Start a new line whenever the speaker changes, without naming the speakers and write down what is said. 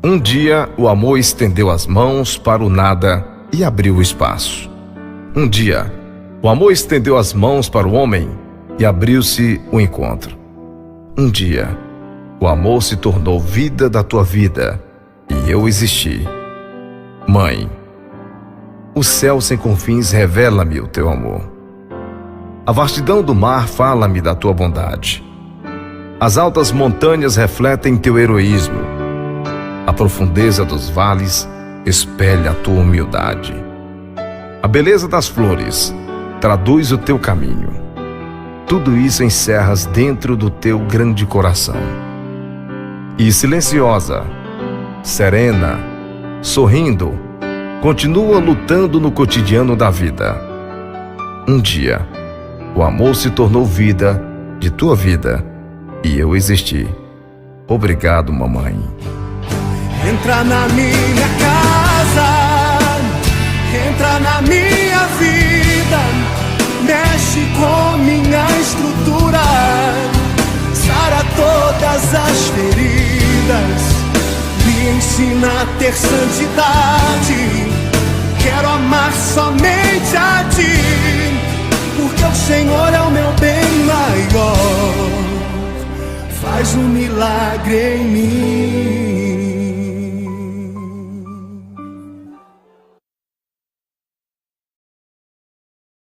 Um dia, o amor estendeu as mãos para o nada e abriu o espaço. Um dia, o amor estendeu as mãos para o homem e abriu-se o encontro. Um dia, o amor se tornou vida da tua vida e eu existi. Mãe, o céu sem confins revela-me o teu amor. A vastidão do mar fala-me da tua bondade. As altas montanhas refletem teu heroísmo. A profundeza dos vales espelha a tua humildade. A beleza das flores traduz o teu caminho. Tudo isso encerras dentro do teu grande coração. E silenciosa, serena, sorrindo, continua lutando no cotidiano da vida. Um dia, o amor se tornou vida de tua vida e eu existi. Obrigado, mamãe.
Entra na minha casa, entra na minha vida, mexe com minha estrutura, sara todas as feridas, me ensina a ter santidade. Quero amar somente a ti, porque o Senhor é o meu bem maior. Faz um milagre em mim.